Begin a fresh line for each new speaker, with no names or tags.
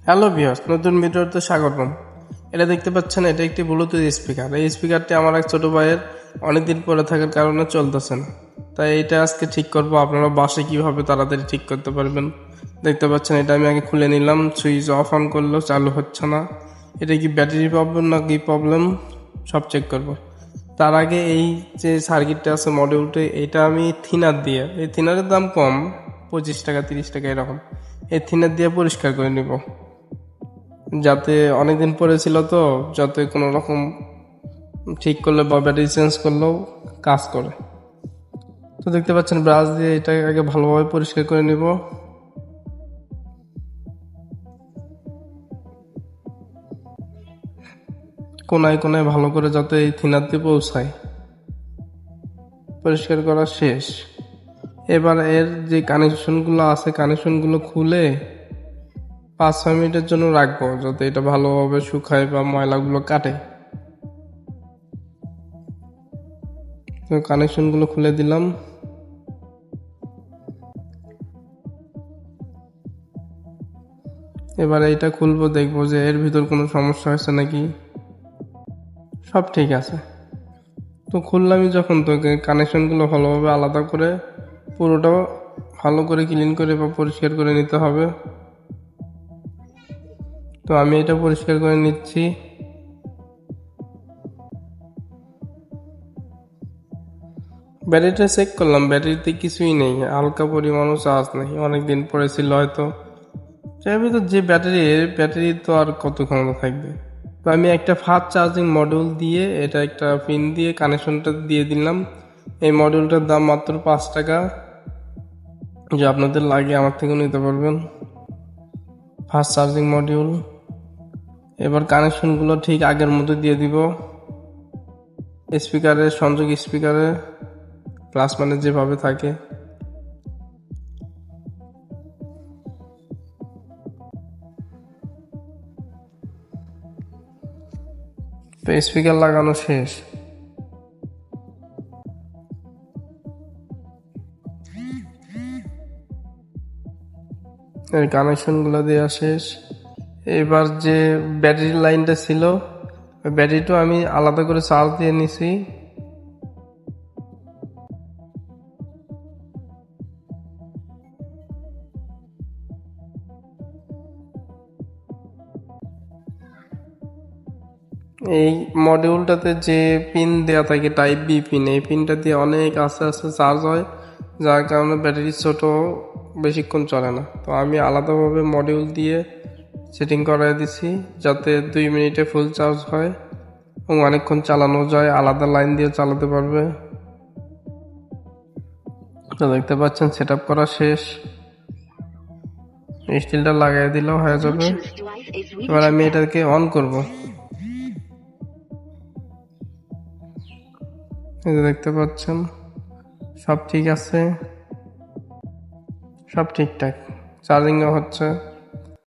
Hello viewers, নতুন ভিডিওতে স্বাগতম। এটা দেখতে পাচ্ছেন, এটা একটি ব্লুটুথ স্পিকার। এই স্পিকারটি আমার এক ছোট ভাইয়ের অনেকদিন পরে থাকার কারণে চলতেছে না, তাই এটা আজকে ঠিক করব। আপনারা বাসে কিভাবে তাড়াতাড়ি ঠিক করতে পারবেন দেখতে পাচ্ছেন। এটা আমি আগে খুলে নিলাম, সুইচ অফ অন করলেও চালু হচ্ছে না। এটা কি ব্যাটারি প্রবলেম না কি প্রবলেম সব চেক করব। তার আগে এই যে সার্কিটটা আছে মডিউলটি, এটা আমি থিনার দিয়ে, এই থিনারের দাম কম, 25 টাকা 30 টাকা এরকম। এই থিনার দিয়ে পরিষ্কার করে নিব, যাতে অনেকদিন পরে ছিল তো, যাতে কোনো রকম ঠিক করলে বা ব্যাটারি চেঞ্জ করলেও কাজ করে। তো দেখতে পাচ্ছেন, ব্রাশ দিয়ে এটা আগে ভালোভাবে পরিষ্কার করে নিব। কোনায় কোনায় ভালো করে যাতে এই থিনারতে পৌঁছায়। পরিষ্কার করা শেষ। এবার এর যে কানেকশনগুলো আছে, কানেকশনগুলো খুলে 5-6 মিনিটের জন্য রাখবো, যাতে এটা ভালোভাবে শুকায় বা ময়লাগুলো কাটে। তো কানেকশনগুলো খুলে দিলাম। এবার এইটা খুলবো, দেখবো যে এর ভিতর কোনো সমস্যা হয়েছে নাকি। সব ঠিক আছে। তো খুললামই যখন, তো কানেকশনগুলো ভালোভাবে আলাদা করে পুরোটা ভালো করে ক্লিন করে বা পরিষ্কার করে নিতে হবে। তো আমি এটা পরিষ্কার করে নিচ্ছি। ব্যাটারিটা চেক করলাম, ব্যাটারিতে কিছুই নেই, হালকা পরিমাণও চার্জ নেই, অনেকদিন পরে ছিল হয়তো। এর ভিতর যে ব্যাটারি তো আর কত ক্ষমতা থাকবে। তো আমি একটা ফাস্ট চার্জিং মডিউল দিয়ে, এটা একটা পিন দিয়ে কানেকশনটা দিয়ে দিলাম। এই মডিউলটার দাম মাত্র 5 টাকা, যে আপনাদের লাগে আমার থেকেও নিতে পারবেন। Fast charging module. এবার কানেকশনগুলো ঠিক আগের মতো দিয়ে দিব। স্পিকারের সংযোগ, স্পিকারে প্লাস মানে যেভাবে থাকে। তো স্পিকার লাগানো শেষ। এই কানেকশনগুলো দেওয়া শেষ। এবার যে ব্যাটারি লাইনটা ছিল, ওই ব্যাটারিটা আমি আলাদা করে চার্জ দিয়ে নিছি। এই মডিউলটাতে যে পিন দেওয়া থাকে টাইপ বি পিন, এই পিনটা দিয়ে অনেক আস্তে আস্তে চার্জ হয়, যার কারণে ব্যাটারি ছোট, বেশিক্ষণ চলে না। তো আমি আলাদাভাবে মডিউল দিয়ে সেটিং করাই দিছি, যাতে 2 মিনিটে ফুল চার্জ হয় এবং অনেকক্ষণ চালানো যায়, আলাদা লাইন দিয়ে চালাতে পারবে। তো দেখতে পাচ্ছেন, সেট আপ করা শেষ। স্টিলটা লাগাই দিলেও হয়ে যাবে। এবার আমি এটাকে অন করব। এই যে দেখতে পাচ্ছেন, সব ঠিক আছে, সব ঠিকঠাক, চার্জিংও হচ্ছে।